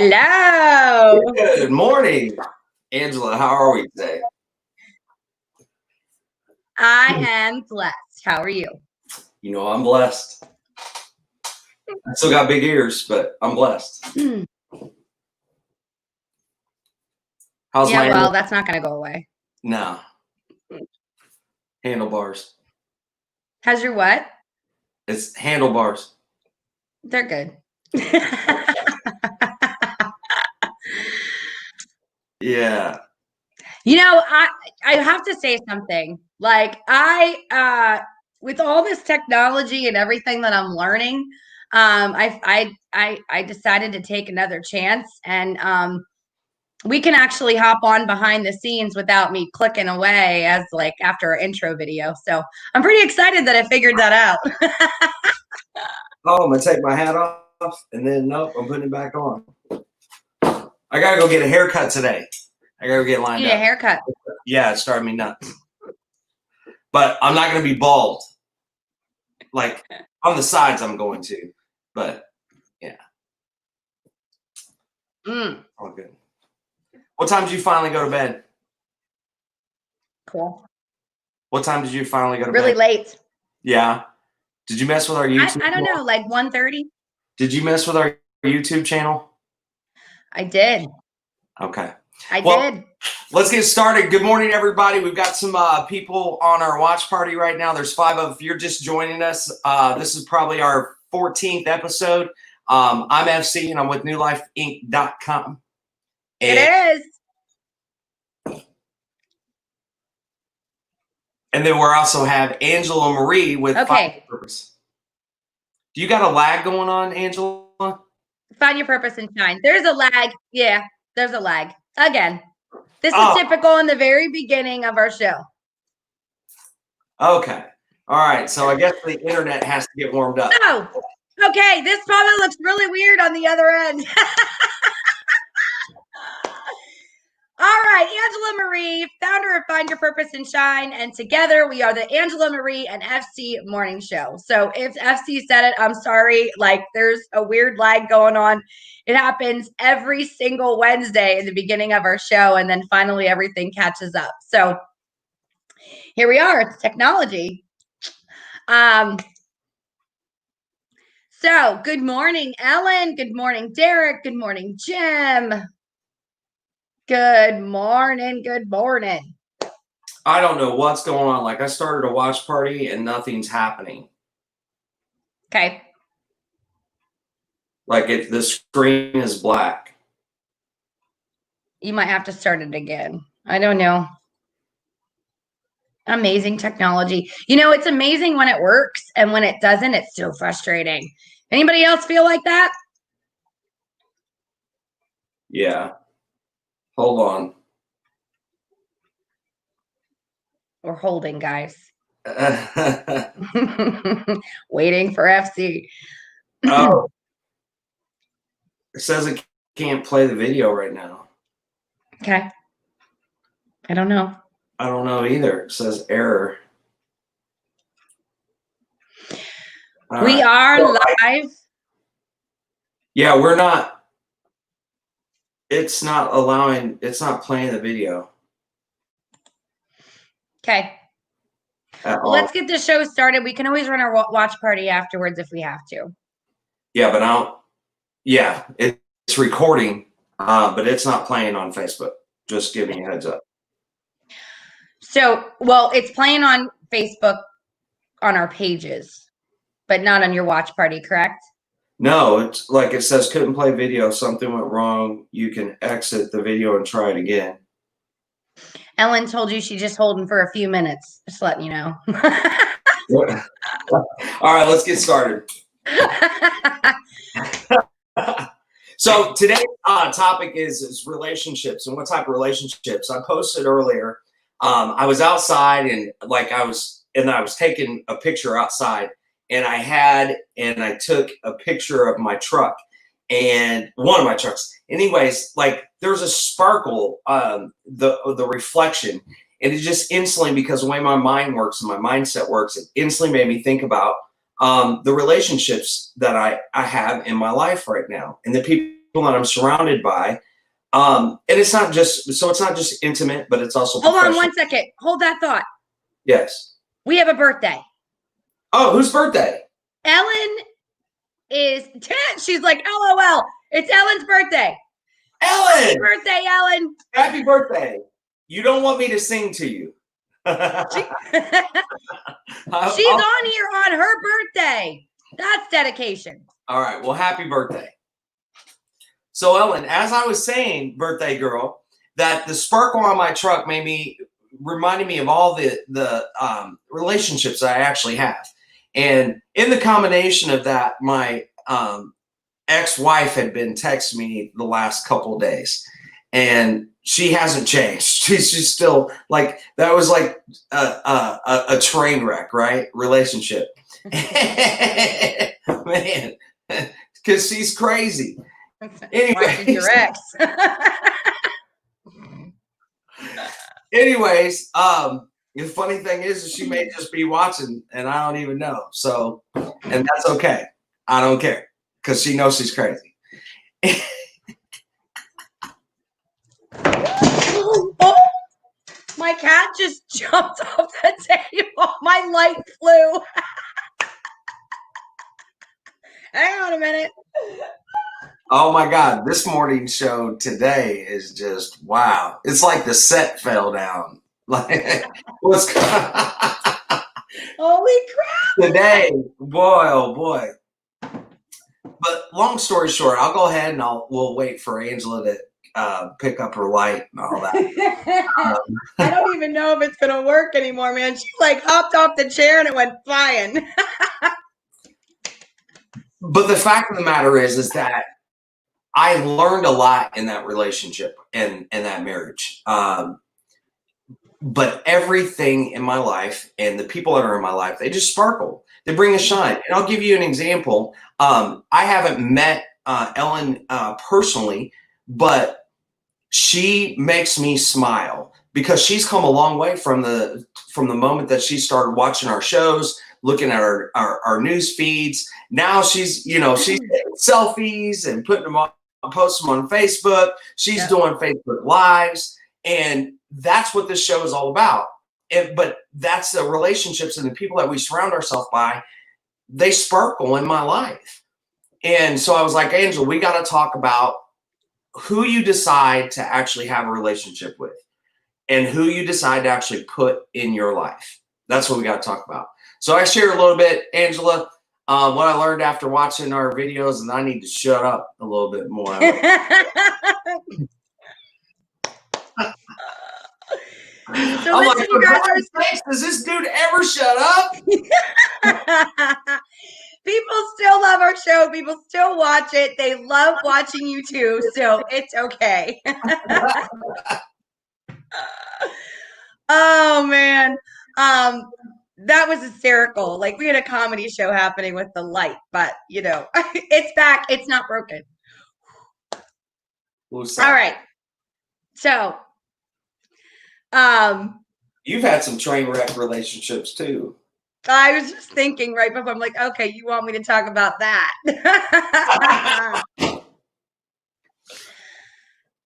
Hello. Good morning, Angela. How are we today? I am blessed. How are you? You know, I'm blessed. I still got big ears, but I'm blessed. How's Yeah, my well, that's not going to go away. No. Handlebars. How's your what? It's handlebars. They're good. Yeah. You know, I have to say something. Like with all this technology and everything that I'm learning, I decided to take another chance, and we can actually hop on behind the scenes without me clicking away as like after our intro video. So I'm pretty excited that I figured that out. Oh, I'm gonna take my hat off, and then nope, I'm putting it back on. I gotta go get a haircut today. I gotta get lined You need up. a haircut. Yeah, it's driving me nuts. But I'm not gonna be bald. Like on the sides, I'm going to. But yeah. All good. What time did you finally go to bed? Cool. What time did you finally go to bed? Really late. Yeah. Did you mess with our YouTube I don't know, like 1:30? Did you mess with our YouTube channel? I did. Okay. I did. Let's get started. Good morning, everybody. We've got some people on our watch party right now. There's 5 of you. If you're just joining us, this is probably our 14th episode. I'm FC, and I'm with newlifeinc.com. It is. And then we also have Angela Marie with Find Your Purpose. Do you got a lag going on, Angela? Find your purpose and shine. There's a lag. Yeah, there's a lag. Again, this is typical in the very beginning of our show. Okay. All right. So I guess the internet has to get warmed up. Oh, okay. This probably looks really weird on the other end. All right, Angela Marie, founder of Find Your Purpose and Shine, and together we are the Angela Marie and FC Morning Show. So if FC said it, I'm sorry. Like there's a weird lag going on. It happens every single Wednesday in the beginning of our show, and then finally everything catches up. So here we are. It's technology. So good morning, Ellen. Good morning, Derek. Good morning, Jim. Good morning. Good morning. I don't know what's going on. Like I started a watch party and nothing's happening. Okay. Like the screen is black. You might have to start it again. I don't know. Amazing technology. You know, it's amazing when it works, and when it doesn't, it's so frustrating. Anybody else feel like that? Yeah. Hold on. We're holding, guys. Waiting for FC. Oh. It says it can't play the video right now. Okay. I don't know. I don't know either. It says error. We are live. Yeah, we're not. It's not allowing. It's not playing the video. Okay. Well, let's get the show started. We can always run our watch party afterwards if we have to. Yeah, but I don't. Yeah, it's recording, but it's not playing on Facebook. Just giving you a heads up. So, well, it's playing on Facebook on our pages, but not on your watch party, correct? No, it's like it says couldn't play video. Something went wrong. You can exit the video and try it again. Ellen told you she's just holding for a few minutes. Just letting you know. All right, let's get started. So today's topic is relationships, and what type of relationships. I posted earlier. I was outside and I was taking a picture outside, and I took a picture of my truck, and one of my trucks. Anyways, like there's a sparkle, the reflection, and it just instantly, because the way my mind works and my mindset works, it instantly made me think about the relationships that I have in my life right now, and the people people that I'm surrounded by. And it's not just intimate, but it's also Hold on professional. 1 second. Hold that thought. Yes. We have a birthday. Oh, whose birthday? Ellen is 10. She's like, LOL. It's Ellen's birthday. Happy Ellen! birthday, Ellen. Happy birthday. You don't want me to sing to you. She's on here on her birthday. That's dedication. All right. Well, happy birthday. So, Ellen, as I was saying, birthday girl, that the sparkle on my truck reminded me of all the relationships I actually have. And in the combination of that, my ex-wife had been texting me the last couple of days, and she hasn't changed. She's still like, that was like a train wreck, right? Relationship. Man, because she's crazy. Anyways, your ex. Anyways, the funny thing is she may just be watching and I don't even know. So, and that's okay. I don't care because she knows she's crazy. Oh, my cat just jumped off the table. My light flew. Hang on a minute. Oh my God, this morning show today is just wow. It's like the set fell down. Like what's Holy crap. Today, boy, oh boy. But long story short, I'll go ahead and we'll wait for Angela to pick up her light and all that. I don't even know if it's gonna work anymore, man. She like hopped off the chair and it went flying. But the fact of the matter is that I learned a lot in that relationship and that marriage. But everything in my life and the people that are in my life, they just sparkle. They bring a shine. And I'll give you an example. I haven't met Ellen personally, but she makes me smile because she's come a long way from the moment that she started watching our shows, looking at our news feeds. Now she's taking selfies and putting them on, posting them on Facebook. She's doing Facebook Lives. And that's what this show is all about. But that's the relationships and the people that we surround ourselves by. They sparkle in my life. And so I was like, Angela, we got to talk about who you decide to actually have a relationship with and who you decide to actually put in your life. That's what we got to talk about. So I share a little bit, Angela, what I learned after watching our videos, and I need to shut up a little bit more. So listen, like, you guys does this dude ever shut up? People still love our show. People still watch it. They love watching you too. So it's okay. Oh man. That was hysterical. Like we had a comedy show happening with the light, but it's back. It's not broken. All right. So you've had some train wreck relationships too. I was just thinking right before, I'm like, okay, you want me to talk about that?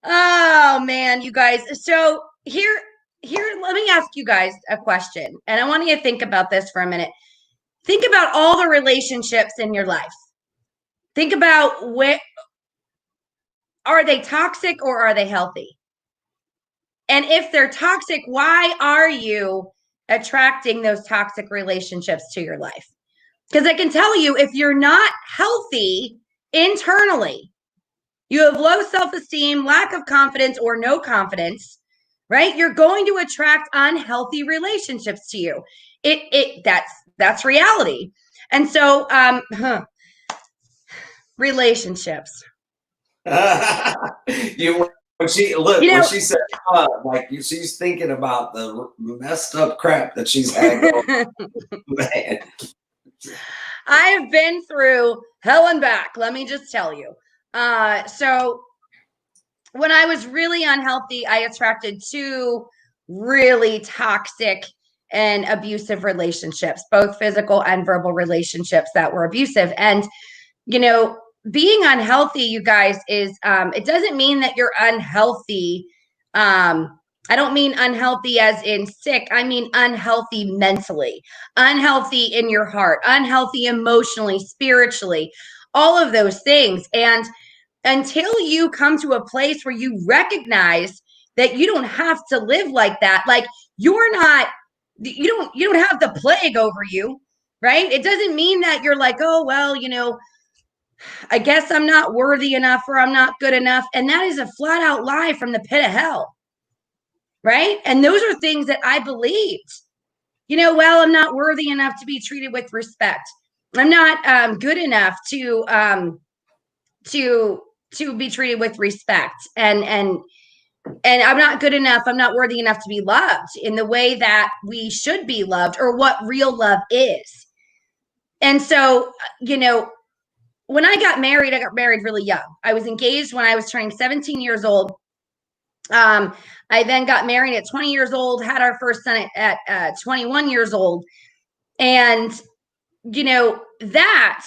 Oh man, you guys. So here, let me ask you guys a question. And I want you to think about this for a minute. Think about all the relationships in your life. Think about are they toxic or are they healthy? And if they're toxic, why are you attracting those toxic relationships to your life? Because I can tell you, if you're not healthy internally, you have low self-esteem, lack of confidence, or no confidence, right? You're going to attract unhealthy relationships to you. That's reality. And so, relationships. When she said, like she's thinking about the messed up crap that she's had going. Man. I've been through hell and back, let me just tell you. So when I was really unhealthy, I attracted 2 really toxic and abusive relationships, both physical and verbal relationships that were abusive. And, being unhealthy, you guys, is it doesn't mean that you're unhealthy. I don't mean unhealthy as in sick. I mean unhealthy mentally, unhealthy in your heart, unhealthy emotionally, spiritually, all of those things. And until you come to a place where you recognize that you don't have to live like that, like you're not, you don't have the plague over you, right? It doesn't mean that you're like, oh, well, I guess I'm not worthy enough or I'm not good enough. And that is a flat out lie from the pit of hell, right? And those are things that I believed. Well, I'm not worthy enough to be treated with respect. I'm not good enough to be treated with respect, and I'm not good enough. I'm not worthy enough to be loved in the way that we should be loved, or what real love is. And so, when I got married really young. I was engaged when I was turning 17 years old. I then got married at 20 years old, had our first son at 21 years old. And, that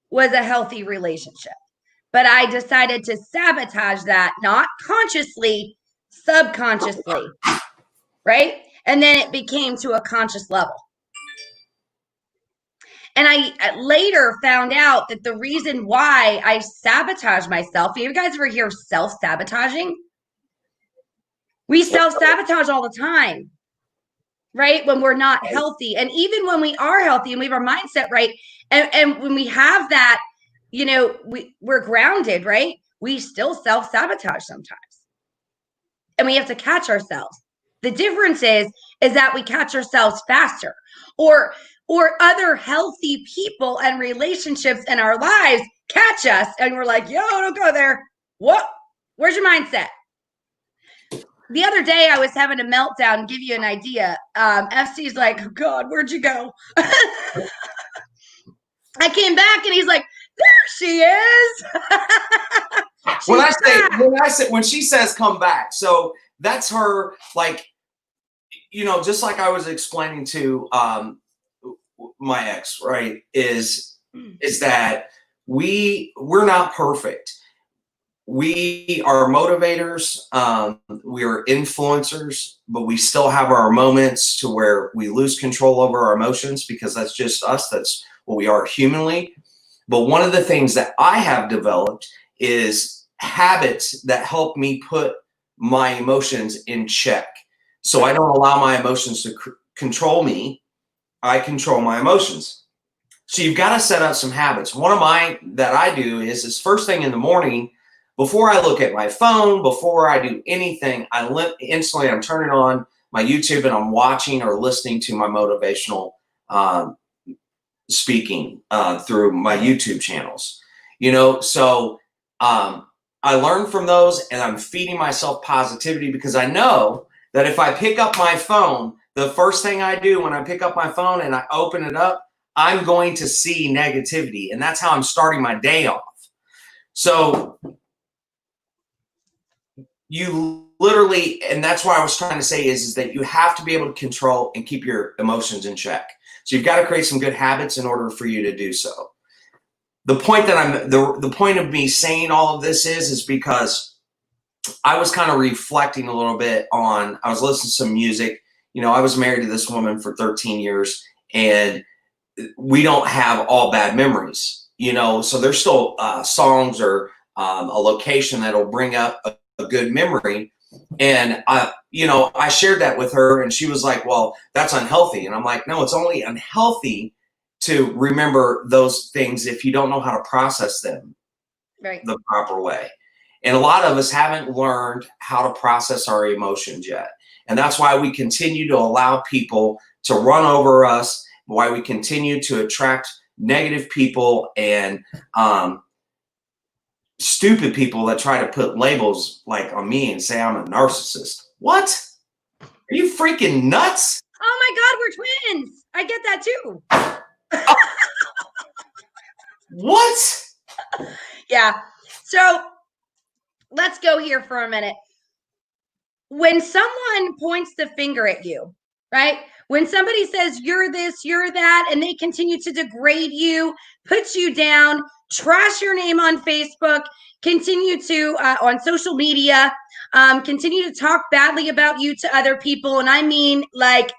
was a healthy relationship. But I decided to sabotage that, not consciously, subconsciously, right? And then it became to a conscious level. And I later found out that the reason why I sabotage myself, you guys ever hear self-sabotaging? We self-sabotage all the time, right? When we're not healthy. And even when we are healthy and we have our mindset right, and when we have that, we're grounded, right? We still self-sabotage sometimes. And we have to catch ourselves. The difference is that we catch ourselves faster, or other healthy people and relationships in our lives catch us and we're like, yo, don't go there. What? Where's your mindset? The other day I was having a meltdown. Give you an idea. FC's like, oh God, where'd you go? I came back and he's like, there she is. When she says come back, so that's her, like, just like I was explaining to my ex, right, is that we're not perfect. We are motivators, we are influencers, but we still have our moments to where we lose control over our emotions, because that's just us. That's what we are humanly. But one of the things that I have developed is habits that help me put my emotions in check. So I don't allow my emotions to control me. I control my emotions. So you've got to set up some habits. One of mine that I do is first thing in the morning, before I look at my phone, before I do anything, instantly I'm turning on my YouTube and I'm watching or listening to my motivational speaking through my YouTube channels. So I learn from those, and I'm feeding myself positivity, because I know that if I pick up my phone, the first thing I do when I pick up my phone and I open it up, I'm going to see negativity, and that's how I'm starting my day off. So you literally, and that's what I was trying to say is that you have to be able to control and keep your emotions in check. So you've got to create some good habits in order for you to do so. The point that the point of me saying all of this is because I was kind of reflecting a little bit on, I was listening to some music. I was married to this woman for 13 years, and we don't have all bad memories, so there's still songs or a location that'll bring up a good memory. And I shared that with her, and she was like, well, that's unhealthy. And I'm like, no, it's only unhealthy to remember those things if you don't know how to process them the proper way. And a lot of us haven't learned how to process our emotions yet. And that's why we continue to allow people to run over us, why we continue to attract negative people and stupid people that try to put labels like on me and say I'm a narcissist. What? Are you freaking nuts? Oh my God, we're twins. I get that too. What? Yeah. So let's go here for a minute. When someone points the finger at you, right? When somebody says you're this, you're that, and they continue to degrade you, put you down, trash your name on Facebook, continue to on social media, continue to talk badly about you to other people, and I mean like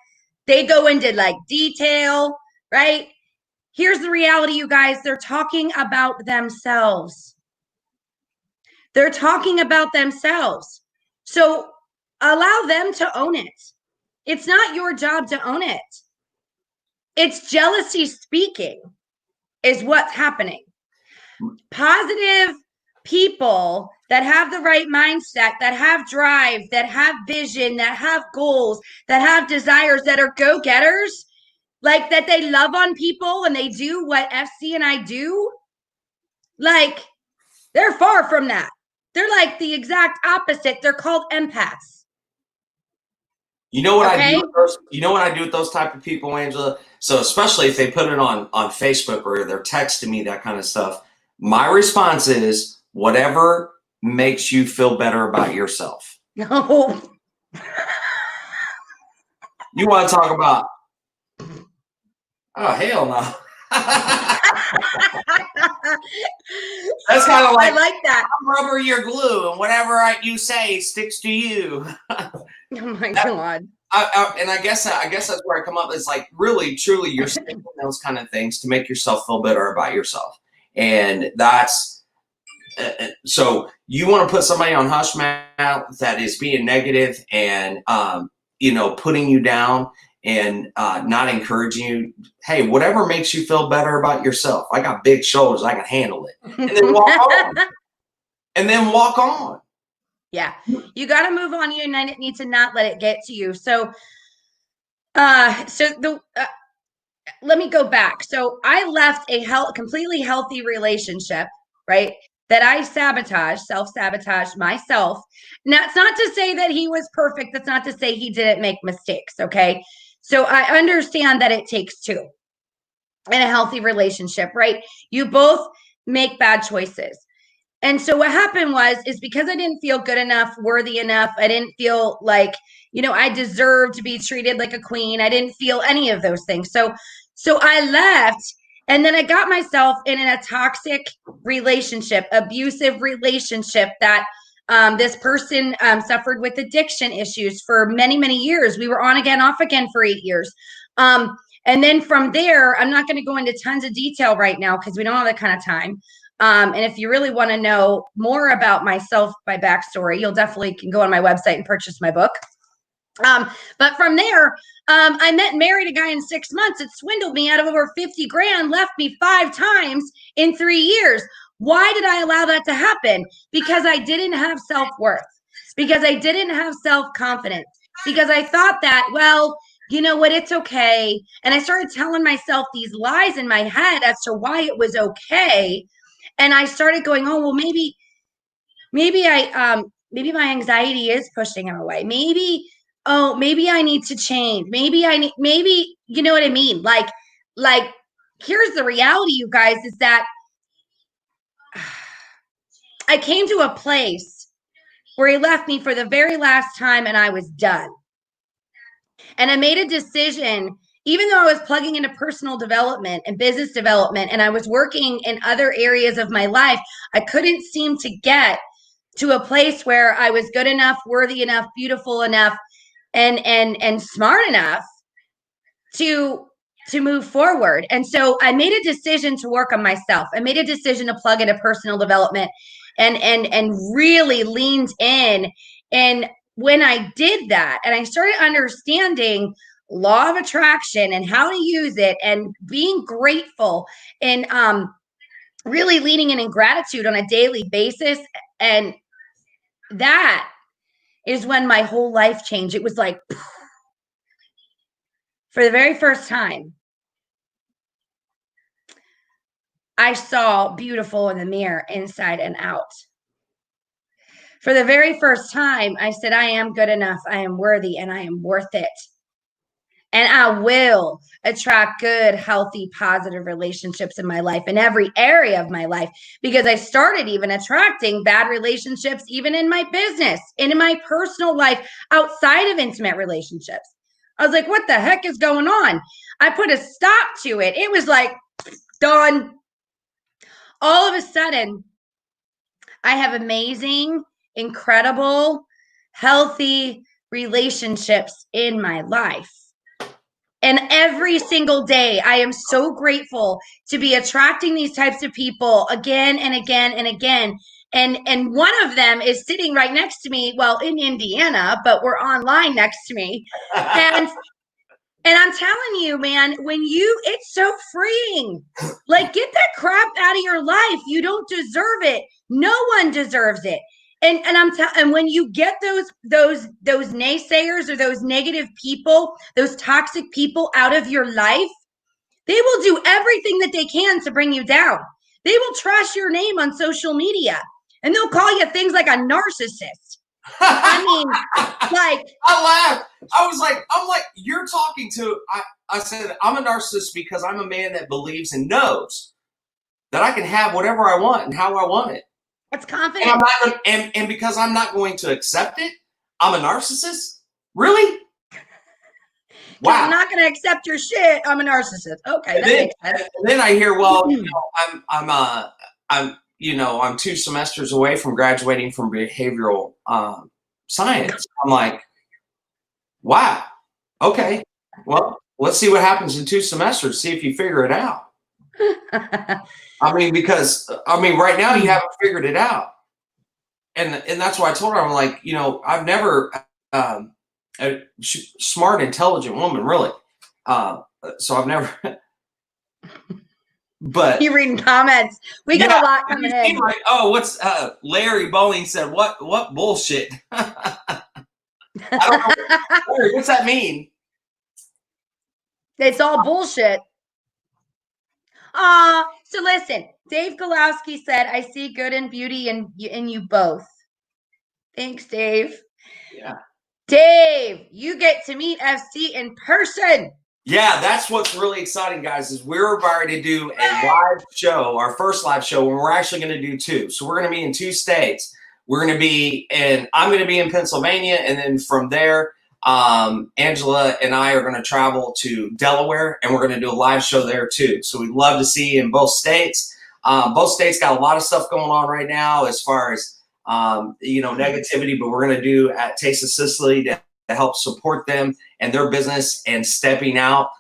they go into like detail, right? Here's the reality, you guys. They're talking about themselves. They're talking about themselves. So allow them to own it. It's not your job to own it. It's jealousy speaking is what's happening. Positive people that have the right mindset, that have drive, that have vision, that have goals, that have desires, that are go-getters, like that they love on people and they do what FC and I do, like they're far from that. They're like the exact opposite. They're called empaths. You know what I do with those, you know what I do with those type of people, Angela? So especially if they put it on Facebook or they're texting me, that kind of stuff, my response is whatever makes you feel better about yourself. No. You want to talk about, oh, hell no. That's kind of like, I like that. I'm rubber, you're glue, and whatever you say sticks to you. Oh my God. And I guess that's where I come up. It's like really, truly, you're saying those kind of things to make yourself feel better about yourself, and that's so you want to put somebody on hush mouth that is being negative and putting you down and not encouraging you. Hey, whatever makes you feel better about yourself. I got big shoulders. I can handle it, and then walk on. And then walk on. Yeah, you got to move on. You need to not let it get to you. So, let me go back. So I left a completely healthy relationship, right? That I self-sabotaged myself. Now, it's not to say that he was perfect. That's not to say he didn't make mistakes. Okay. So I understand that it takes two in a healthy relationship, right? You both make bad choices. And so what happened is because I didn't feel good enough, worthy enough, I didn't feel like, I deserved to be treated like a queen. I didn't feel any of those things. So I left, and then I got myself in a toxic relationship, abusive relationship that this person suffered with addiction issues for many, many years. We were on again, off again for 8 years. And then from there, I'm not going to go into tons of detail right now because we don't have that kind of time. And if you really want to know more about myself, my backstory, you'll definitely can go on my website and purchase my book. But from there, I met and married a guy in 6 months. It swindled me out of over 50 grand, left me 5 times in 3 years. Why did I allow that to happen? Because I didn't have self-worth, because I didn't have self-confidence, because I thought that, well, you know what, it's okay. And I started telling myself these lies in my head as to why it was okay. And I started going, oh, well, maybe my anxiety is pushing him away. Maybe I need to change. Maybe you know what I mean? Like, here's the reality, you guys, is that I came to a place where he left me for the very last time and I was done. And I made a decision, even though I was plugging into personal development and business development, and I was working in other areas of my life, I couldn't seem to get to a place where I was good enough, worthy enough, beautiful enough, and smart enough to move forward. And so I made a decision to work on myself. I made a decision to plug into personal development and really leaned in. And when I did that, and I started understanding law of attraction and how to use it and being grateful and really leaning in gratitude on a daily basis, and that is when my whole life changed. It was like, for the very first time, I saw beautiful in the mirror, inside and out. For the very first time, I said, I am good enough, I am worthy, and I am worth it. And I will attract good, healthy, positive relationships in my life, in every area of my life, because I started even attracting bad relationships, even in my business, in my personal life, outside of intimate relationships. I was like, what the heck is going on? I put a stop to it. It was like, done. All of a sudden, I have amazing, incredible, healthy relationships in my life. And every single day, I am so grateful to be attracting these types of people again and again and again. And one of them is sitting right next to me, well, in Indiana, but we're online next to me. And I'm telling you, man, it's so freeing. Like, get that crap out of your life. You don't deserve it. No one deserves it. And when you get those naysayers or those negative people, those toxic people out of your life, they will do everything that they can to bring you down. They will trash your name on social media, and they'll call you things like a narcissist. I mean, like, I laughed. I'm like, you're talking to, I said, I'm a narcissist because I'm a man that believes and knows that I can have whatever I want and how I want it. It's confident. And, I'm not gonna, and because I'm not going to accept it, I'm a narcissist? Really? Wow. I'm not going to accept your shit. I'm a narcissist. Okay, that makes sense. Then I hear, well, I'm 2 semesters away from graduating from behavioral science. I'm like, wow, okay, well, let's see what happens in 2 semesters, see if you figure it out. Because right now you haven't figured it out. And that's why I told her, I'm like, I've never, a smart, intelligent woman, really. So I've never, but you reading comments. We got a lot coming in. Like, oh, what's Larry Bowling said? What bullshit? I don't know. What's that mean? It's all bullshit. So listen, Dave Galowski said, I see good and beauty in you both. Thanks, Dave. Yeah. Dave, you get to meet FC in person. Yeah, that's what's really exciting, guys, is we're about to do a live show, our first live show, and we're actually going to do 2. So we're going to be in 2 states. I'm going to be in Pennsylvania, and then from there, Angela and I are going to travel to Delaware, and we're going to do a live show there too. So we'd love to see you in both states. Both states got a lot of stuff going on right now as far as negativity, but we're going to do at Taste of Sicily to help support them and their business and stepping out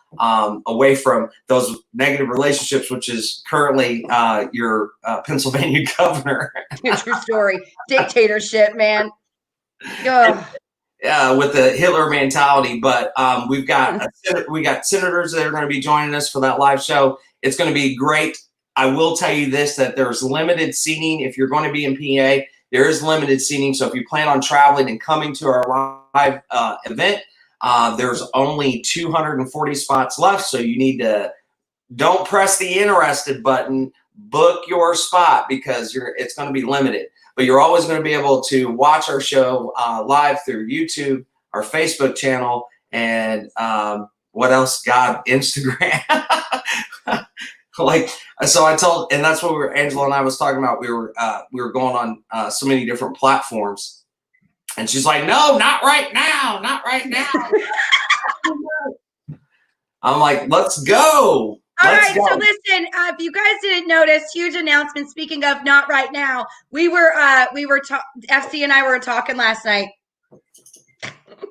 away from those negative relationships, which is currently your Pennsylvania governor. True story. Dictatorship, man. With the Hitler mentality, but we got senators that are going to be joining us for that live show. It's going to be great. I will tell you this, that there's limited seating. If you're going to be in PA, there is limited seating. So if you plan on traveling and coming to our live event, there's only 240 spots left. So you need to, don't press the interested button, book your spot, because it's going to be limited. But you're always going to be able to watch our show live through YouTube, our Facebook channel, and what else? God, Instagram. And that's what Angela and I was talking about. We were going on so many different platforms, and she's like, "No, not right now, not right now." I'm like, "Let's go." All right, so listen, if you guys didn't notice, huge announcement. Speaking of not right now, FC and I were talking last night.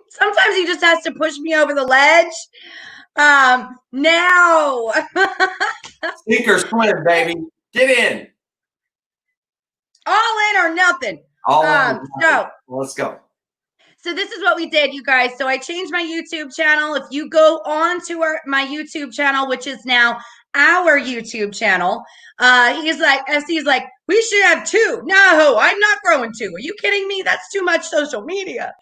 Sometimes he just has to push me over the ledge. Now. Sink or swim, baby. Get in. All in or nothing. All in. So let's go. So this is what we did, you guys. So I changed my YouTube channel. If you go on to my YouTube channel, which is now our YouTube channel, he's like, we should have 2. No, I'm not growing 2. Are you kidding me? That's too much social media.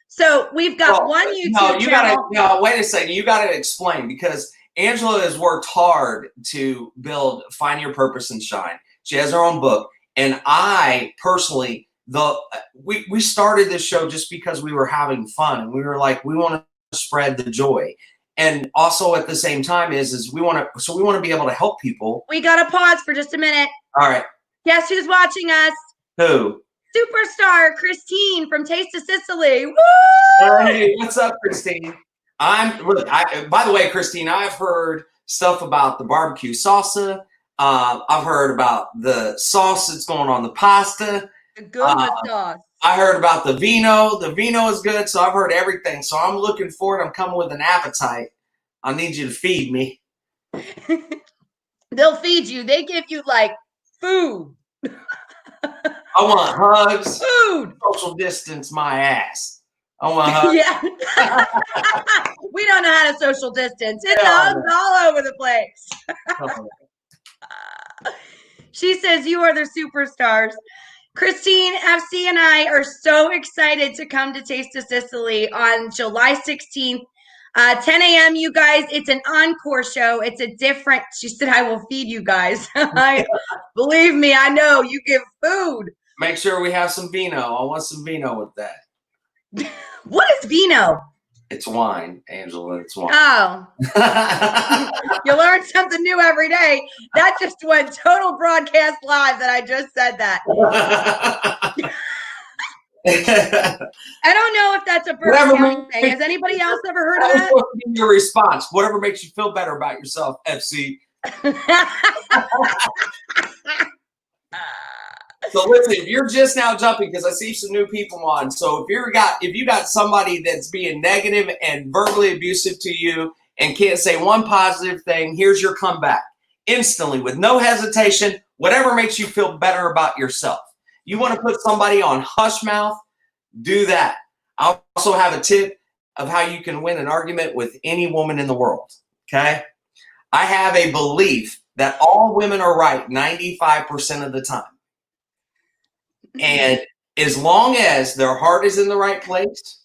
So we've got one YouTube channel. Wait a second. You got to explain, because Angela has worked hard to build Find Your Purpose and Shine. She has her own book. And I personally, we started this show just because we were having fun, and we were like, we want to spread the joy, and also at the same time we want to be able to help people. We got to pause for just a minute. All right. Guess who's watching us? Who? Superstar Christine from Taste of Sicily. Woo! Hey, what's up, Christine? By the way, Christine, I've heard stuff about the barbecue salsa. I've heard about the sauce that's going on the pasta. The Goma sauce. I heard about the vino. The vino is good, so I've heard everything. So I'm looking forward. I'm coming with an appetite. I need you to feed me. They'll feed you. They give you like food. I want hugs. Food. Social distance my ass. I want hugs. Yeah. We don't know how to social distance. It's hugs all over the place. She says you are the superstars. Christine, FC, and I are so excited to come to Taste of Sicily on July 16th. 10 a.m., you guys. It's an encore show. It's a different. She said, I will feed you guys. Believe me, I know you give food. Make sure we have some vino. I want some vino with that. What is vino? It's wine, Angela. It's wine. Oh. You learn something new every day. That just went total broadcast live that I just said that. I don't know if that's a Berks County thing. Has anybody else ever heard of that? Your response, whatever makes you feel better about yourself, FC. So listen, if you're just now jumping, because I see some new people on. So if you got somebody that's being negative and verbally abusive to you and can't say one positive thing, here's your comeback instantly with no hesitation. Whatever makes you feel better about yourself. You want to put somebody on hush mouth, do that. I also have a tip of how you can win an argument with any woman in the world. Okay, I have a belief that all women are right 95% of the time. And as long as their heart is in the right place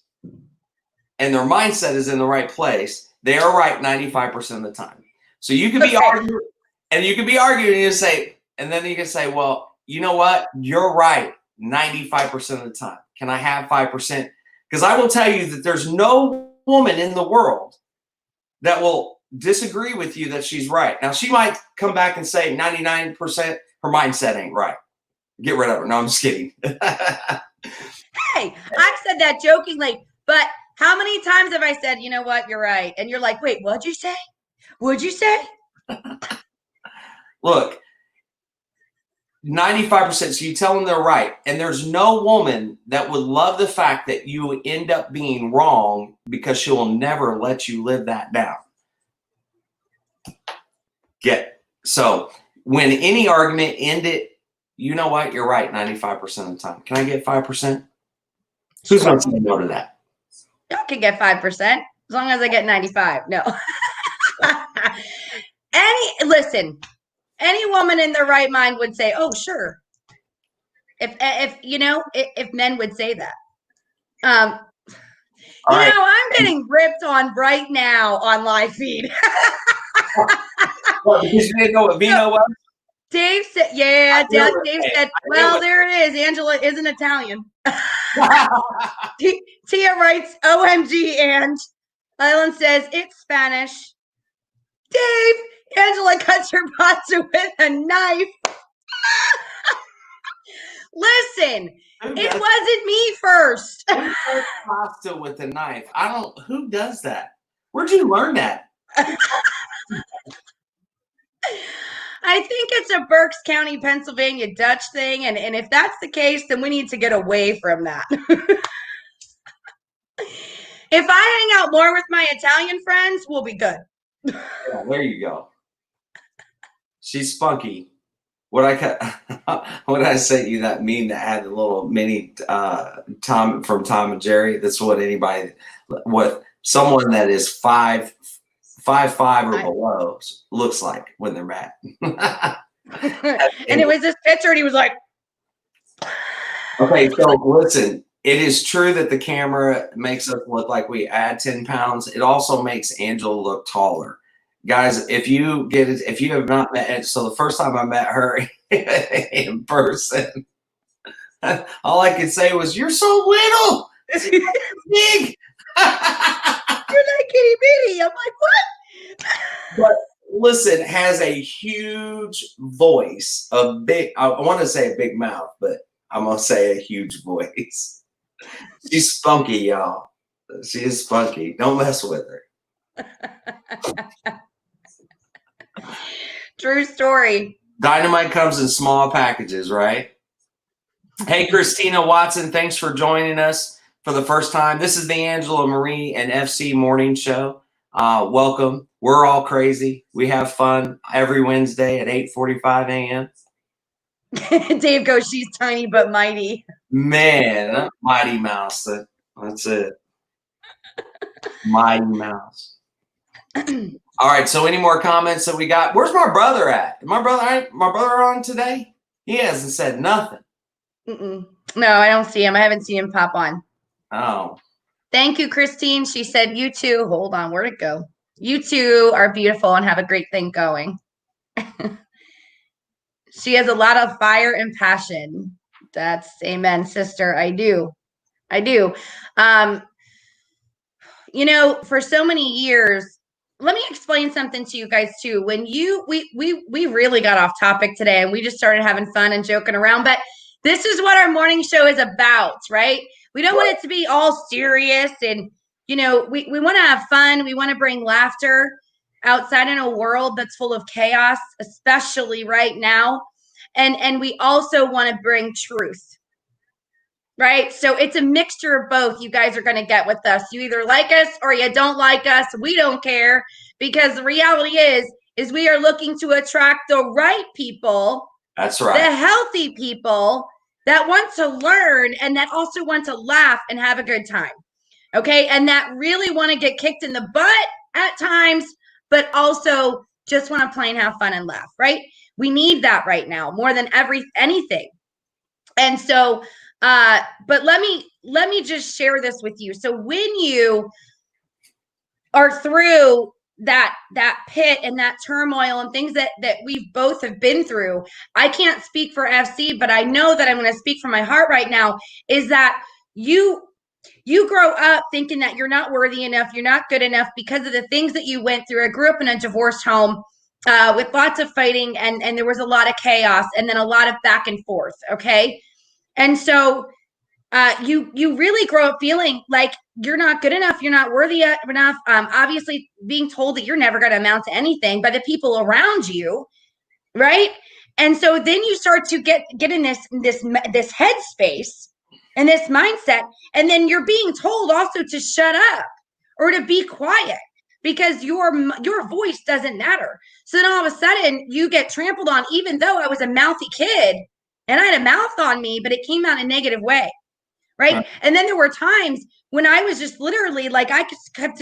and their mindset is in the right place, they are right 95% of the time. So you can be arguing, and you can be arguing and you say, and then you can say, well, you know what? You're right 95% of the time. Can I have 5%? Because I will tell you that there's no woman in the world that will disagree with you that she's right. Now, she might come back and say 99%, her mindset ain't right. Get rid of her. No, I'm just kidding. Hey, I said that jokingly, but how many times have I said, you know what, you're right? And you're like, wait, what'd you say? What'd you say? Look, 95%, so you tell them they're right. And there's no woman that would love the fact that you end up being wrong because she will never let you live that down. So when any argument ended, you know what? You're right 95% of the time. Can I get 5%? Who's going to say no to that? Y'all can get 5% as long as I get 95. No. Any woman in their right mind would say, "Oh, sure." If men would say that. I'm getting ripped on right now on live feed. Well, because you didn't know what vino was? Dave said, Dave said, well, there it is. Angela isn't Italian. Tia writes, OMG, and Island says, it's Spanish. Dave, Angela cuts her pasta with a knife. Listen, it wasn't me first. Pasta with a knife. Who does that? Where'd you learn that? I think it's a Berks County, Pennsylvania Dutch thing. And if that's the case, then we need to get away from that. If I hang out more with my Italian friends, we'll be good. Yeah, there you go. She's spunky. What I say to you, that meme that had the little mini Tom from Tom and Jerry? That's what someone that is 5'5" or below looks like when they're mad. And it was this picture, and he was like, okay, so listen, it is true that the camera makes us look like we add 10 pounds. It also makes Angela look taller. Guys, if you have not met, so the first time I met her in person, all I could say was, "You're so little, big." You're like itty bitty. I'm like, what? But listen, has a huge voice, I want to say a big mouth, but I'm gonna say a huge voice. She's spunky, y'all. She is spunky. Don't mess with her. True story. Dynamite comes in small packages, right? Hey, Christina Watson, thanks for joining us for the first time. This is the Angela Marie and FC Morning Show. Welcome. We're all crazy. We have fun every Wednesday at 8:45 a.m. Dave goes, she's tiny but mighty. Man, Mighty Mouse. That's it. Mighty Mouse. All right. So, any more comments that we got? Where's my brother at? My brother on today? He hasn't said nothing. No, I don't see him. I haven't seen him pop on. Oh. Thank you, Christine. She said, you two, hold on, where'd it go? You two are beautiful and have a great thing going. She has a lot of fire and passion. That's amen, sister. I do. For so many years, let me explain something to you guys too. When we really got off topic today and we just started having fun and joking around, but this is what our morning show is about, right? We don't want it to be all serious and, we want to have fun. We want to bring laughter outside in a world that's full of chaos, especially right now. And we also want to bring truth, right? So it's a mixture of both you guys are going to get with us. You either like us or you don't like us. We don't care, because the reality is we are looking to attract the right people. That's right. The healthy people that want to learn and that also want to laugh and have a good time. Okay. And that really want to get kicked in the butt at times, but also just want to plain have fun and laugh, right? We need that right now more than anything. And so, but let me just share this with you. So when you are through that pit and that turmoil and things that we both have been through, I can't speak for FC, but I know that I'm going to speak from my heart right now, is that you grow up thinking that you're not worthy enough, you're not good enough because of the things that you went through. I grew up in a divorced home with lots of fighting, and there was a lot of chaos and then a lot of back and forth. Okay. And so you really grow up feeling like you're not good enough, you're not worthy enough. Obviously being told that you're never going to amount to anything by the people around you, right? And so then you start to get in this headspace and this mindset, and then you're being told also to shut up or to be quiet because your voice doesn't matter. So then all of a sudden you get trampled on, even though I was a mouthy kid and I had a mouth on me, but it came out in a negative way. Right. And then there were times when I was just literally like, I just kept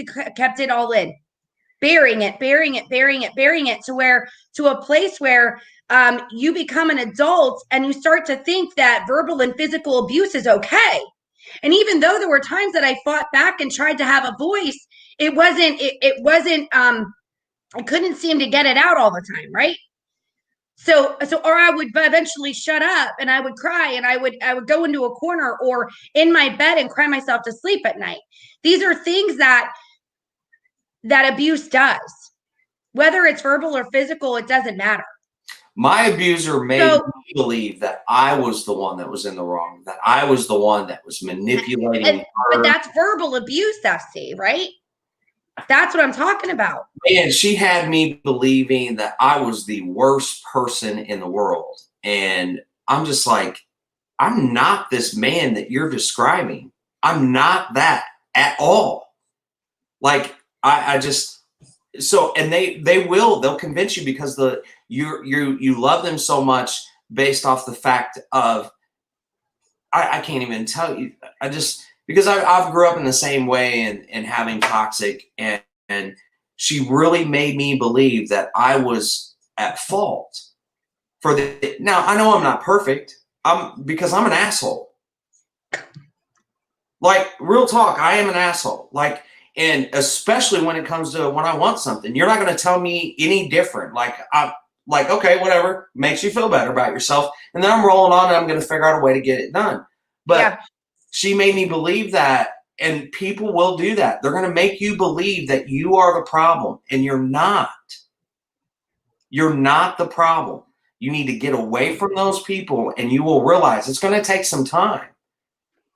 it all in, burying it to a place where you become an adult and you start to think that verbal and physical abuse is okay. And even though there were times that I fought back and tried to have a voice, it wasn't, I couldn't seem to get it out all the time. Right. So, or I would eventually shut up and I would cry and I would go into a corner or in my bed and cry myself to sleep at night. These are things that abuse does, whether it's verbal or physical, it doesn't matter. My abuser made me believe that I was the one that was in the wrong, that I was the one that was manipulating her. But that's verbal abuse, FC, right? That's what I'm talking about. And she had me believing that I was the worst person in the world. And I'm just like, I'm not this man that you're describing. I'm not that at all. Like, I just, so, and they'll convince you because you love them so much based off the fact of, I can't even tell you. Because I've grew up in the same way and having toxic, and she really made me believe that I was at fault for the. Now I know I'm not perfect. Because I'm an asshole. Like, real talk, I am an asshole. Like, and especially when it comes to when I want something, you're not going to tell me any different. Like, I'm like, okay, whatever makes you feel better about yourself, and then I'm rolling on and I'm going to figure out a way to get it done. But yeah. She made me believe that, and people will do that. They're going to make you believe that you are the problem, and you're not. You're not the problem. You need to get away from those people, and you will realize it's going to take some time.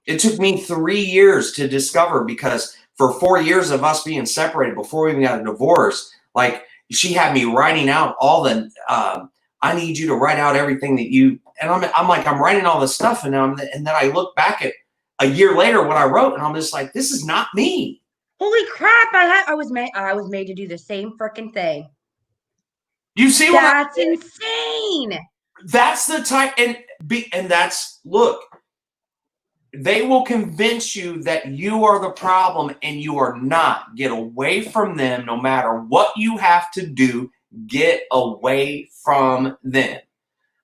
It took me 3 years to discover, because for 4 years of us being separated before we even got a divorce, like she had me writing out all the, I need you to write out everything that you, and I'm like, I'm writing all this stuff. And then I look back at a year later what I wrote, and I'm just like, this is not me. Holy crap. I was made to do the same freaking thing. You see what that's insane. That's the type, and that's, look, they will convince you that you are the problem, and you are not. Get away from them. No matter what you have to do, get away from them.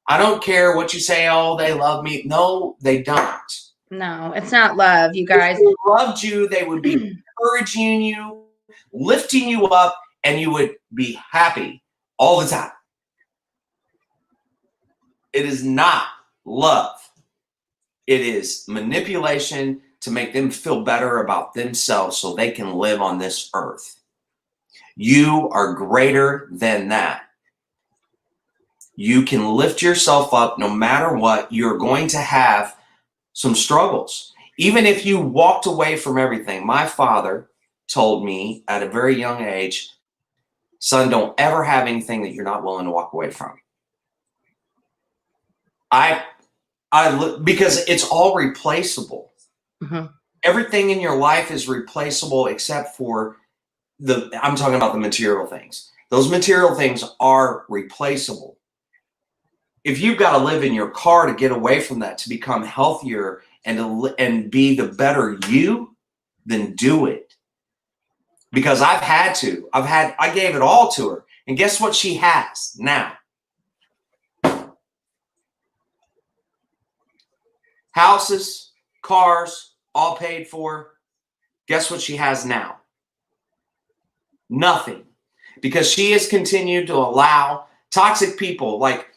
I don't care what you say. Oh, they love me. No, they don't. No, it's not love, you guys. If they loved you, they would be encouraging you, lifting you up, and you would be happy all the time. It is not love. It is manipulation to make them feel better about themselves so they can live on this earth. You are greater than that. You can lift yourself up no matter what. You're going to have some struggles. Even if you walked away from everything. My father told me at a very young age, son, don't ever have anything that you're not willing to walk away from. Because it's all replaceable. Mm-hmm. Everything in your life is replaceable except for I'm talking about the material things. Those material things are replaceable. If you've got to live in your car to get away from that, to become healthier and be the better you, then do it. Because I gave it all to her. And guess what she has now? Houses, cars, all paid for. Guess what she has now? Nothing. Because she has continued to allow toxic people like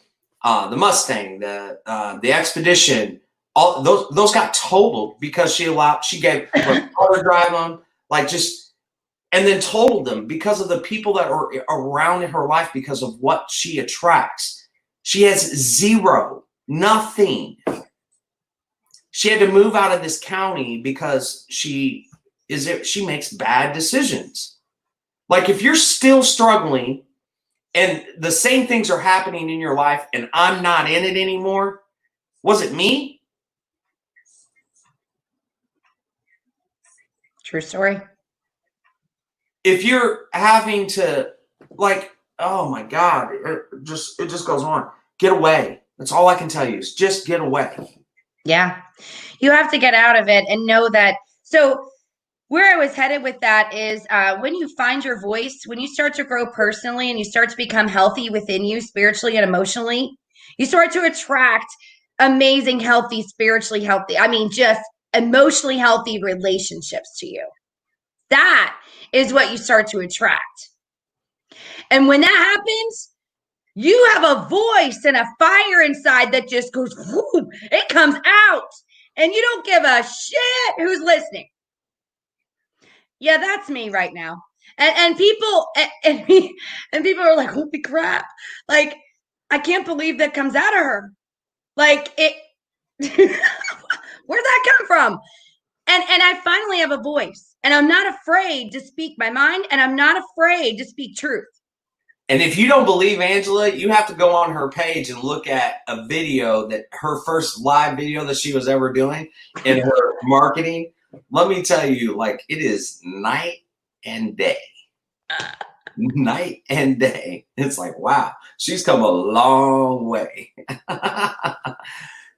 the Mustang, the Expedition, all those got totaled because she gave her daughter drive them, and then totaled them because of the people that are around in her life, because of what she attracts. She has zero, nothing. She had to move out of this county because she makes bad decisions. Like, if you're still struggling and the same things are happening in your life and I'm not in it anymore, was it me? True story. If you're having to, like, oh my God, it just goes on. Get away. That's all I can tell you, is just get away. Yeah. You have to get out of it and know that. So where I was headed with that is when you find your voice, when you start to grow personally and you start to become healthy within you, spiritually and emotionally, you start to attract amazing, healthy, spiritually healthy, just emotionally healthy relationships to you. That is what you start to attract. And when that happens, you have a voice and a fire inside that just goes, whoo, it comes out. And you don't give a shit who's listening. Yeah, that's me right now. And people and people are like, holy crap. Like, I can't believe that comes out of her. Like, it where'd that come from? And I finally have a voice, and I'm not afraid to speak my mind, and I'm not afraid to speak truth. And if you don't believe Angela, you have to go on her page and look at a video, that her first live video that she was ever doing in her marketing. Let me tell you, like, it is night and day. Night and day. It's like, wow, she's come a long way.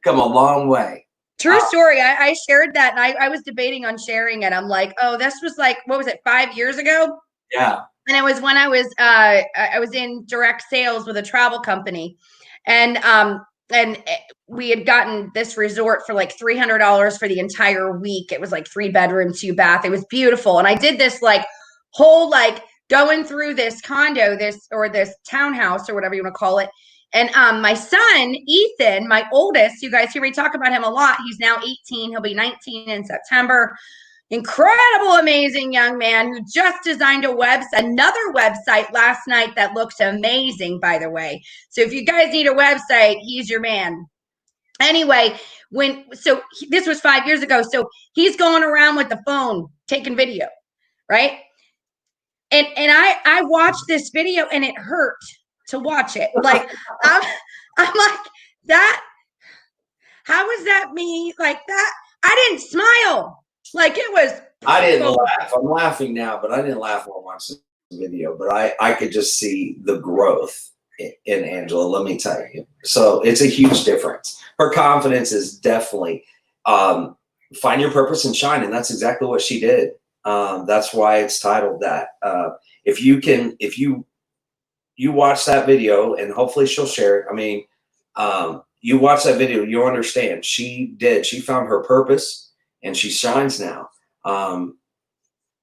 Come a long way. True story. I shared that, and I was debating on sharing it. I'm like, oh, this was like, what was it, 5 years ago? Yeah. And it was when I was in direct sales with a travel company, and we had gotten this resort for like $300 for the entire week. It was like 3 bedrooms, 2 bath. It was beautiful. And I did this like whole, like, going through this condo, this townhouse or whatever you want to call it. And my son, Ethan, my oldest, you guys hear me talk about him a lot. He's now 18. He'll be 19 in September. incredible, amazing young man who just designed another website last night that looks amazing, by the way. So if you guys need a website, he's your man. Anyway, this was 5 years ago. So he's going around with the phone taking video, right? And I watched this video and it hurt to watch it. Like I'm like, that, how is that me? Like that, I didn't smile. Like it was. I didn't laugh. I'm laughing now, but I didn't laugh while watching the video. But I could just see the growth in Angela. Let me tell you. So it's a huge difference. Her confidence is definitely find your purpose and shine, and that's exactly what she did. That's why it's titled that. If you watch that video, and hopefully she'll share it. I mean, you watch that video, you'll understand. She found her purpose, and she shines now.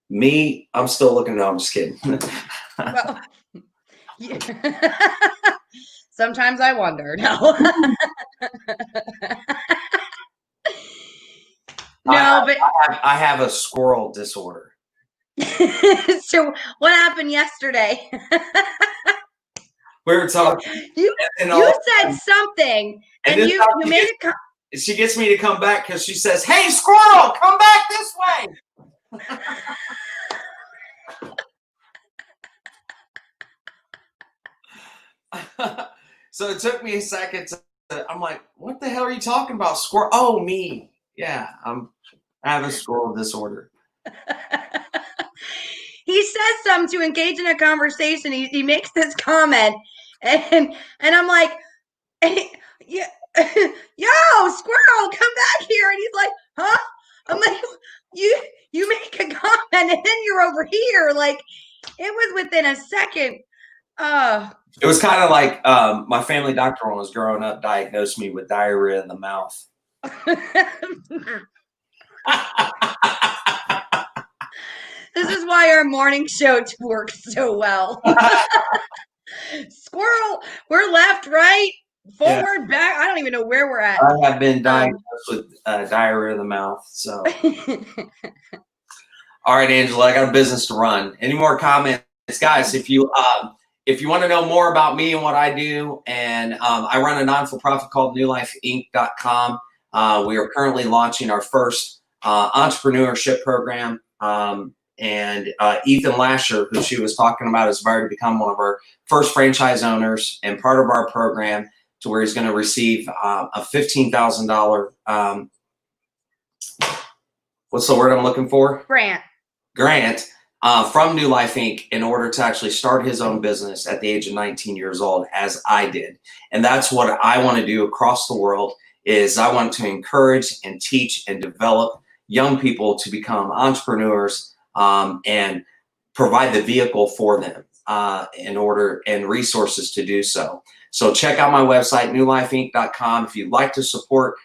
Me, I'm still looking. No, I'm just kidding. Well, yeah. Sometimes I wonder. No. No, but I have a squirrel disorder. So what happened yesterday? We were talking. You said something, and you made it. She gets me to come back because she says, "Hey, squirrel, come back this way." So it took me a second I'm like, what the hell are you talking about? Squirrel? Oh, me. Yeah, I have a squirrel disorder. He says something to engage in a conversation. He makes this comment, and I'm like, yo, squirrel, come back here. And he's like, huh? I'm like, you make a comment and then you're over here. Like, it was within a second. It was kind of like my family doctor when I was growing up diagnosed me with diarrhea in the mouth. This is why our morning show works so well. Squirrel, we're left, right, forward, back. I don't even know where we're at. I have been diagnosed with diarrhea in the mouth. So, all right, Angela, I got a business to run. Any more comments, guys? If you want to know more about me and what I do, and I run a non-for-profit called newlifeinc.com. We are currently launching our first entrepreneurship program. And Ethan Lasher, who she was talking about, is about to become one of our first franchise owners and part of our program, to where he's going to receive a $15,000 what's the word I'm looking for? Grant from New Life Inc. in order to actually start his own business at the age of 19 years old, as I did. And that's what I want to do across the world. Is I want to encourage and teach and develop young people to become entrepreneurs. And provide the vehicle for them in order and resources to do so. So check out my website, newlifeinc.com. If you'd like to support,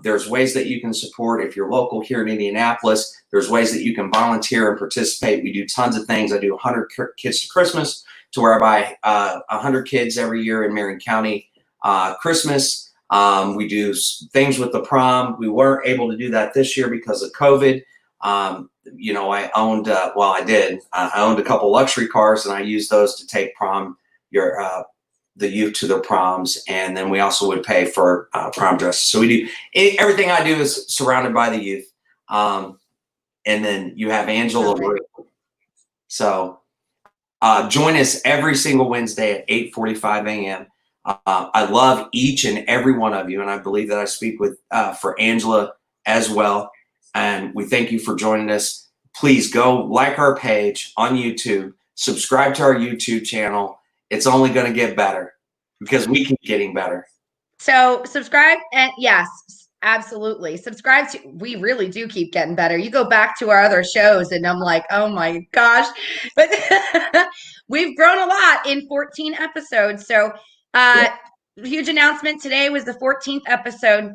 there's ways that you can support. If you're local here in Indianapolis, there's ways that you can volunteer and participate. We do tons of things. I do 100 Kids to Christmas, to where I buy 100 kids every year in Marion County Christmas. We do things with the prom. We weren't able to do that this year because of COVID. I owned, I owned a couple luxury cars, and I used those to take the youth to their proms. And then we also would pay for prom dresses. So we do everything I do is surrounded by the youth. And then you have Angela. Okay. So join us every single Wednesday at 8:45 a.m. I love each and every one of you. And I believe that I speak for Angela as well. And we thank you for joining us. Please go like our page on YouTube, subscribe to our YouTube channel. It's only going to get better because we keep getting better. So subscribe, and yes, absolutely. Subscribe to, we really do keep getting better. You go back to our other shows and I'm like, oh my gosh, but we've grown a lot in 14 episodes. So huge announcement today was the 14th episode.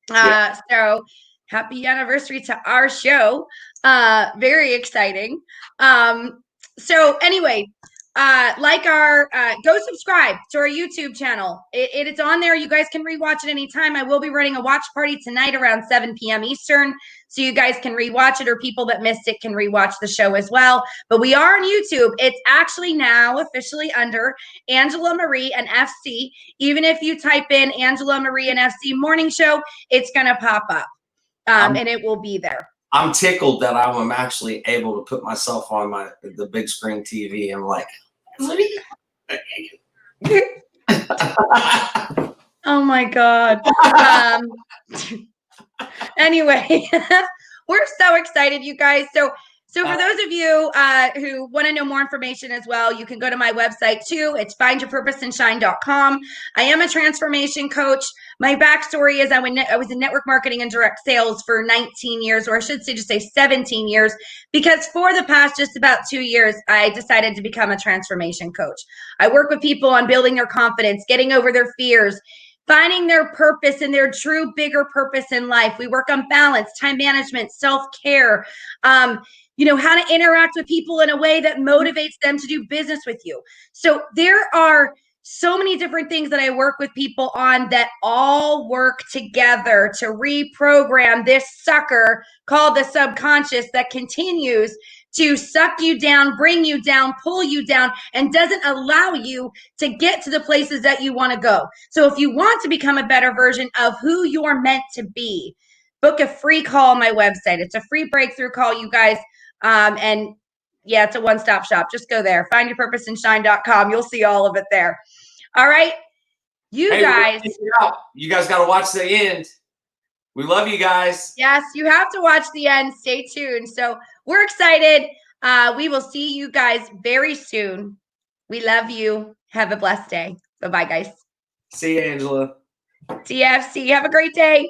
So happy anniversary to our show. Very exciting. So anyway, like our go subscribe to our YouTube channel. It's on there. You guys can rewatch it anytime. I will be running a watch party tonight around 7 p.m. Eastern, so you guys can rewatch it, or people that missed it can rewatch the show as well. But we are on YouTube. It's actually now officially under Angela Marie and FC. Even if you type in Angela Marie and FC Morning Show, it's gonna pop up, and it will be there. I'm tickled that I'm actually able to put myself on the big screen TV. I'm like, oh my God. Anyway, we're so excited, you guys. So for those of you who want to know more information as well, you can go to my website too. It's findyourpurposeandshine.com. I am a transformation coach. My backstory is I was in network marketing and direct sales for 19 years, or I should say just say 17 years, because for the past just about 2 years, I decided to become a transformation coach. I work with people on building their confidence, getting over their fears, finding their purpose and their true bigger purpose in life. We work on balance, time management, self-care, how to interact with people in a way that motivates them to do business with you. So there are so many different things that I work with people on that all work together to reprogram this sucker called the subconscious that continues to suck you down, bring you down, pull you down, and doesn't allow you to get to the places that you want to go. So if you want to become a better version of who you're meant to be, book a free call on my website. It's a free breakthrough call, you guys. And yeah, it's a one-stop shop. Just go there. Findyourpurposeandshine.com. You'll see all of it there. All right. You guys got to watch the end. We love you guys. Yes, you have to watch the end. Stay tuned. So we're excited. We will see you guys very soon. We love you. Have a blessed day. Bye-bye, guys. See you, Angela. TFC. Have a great day.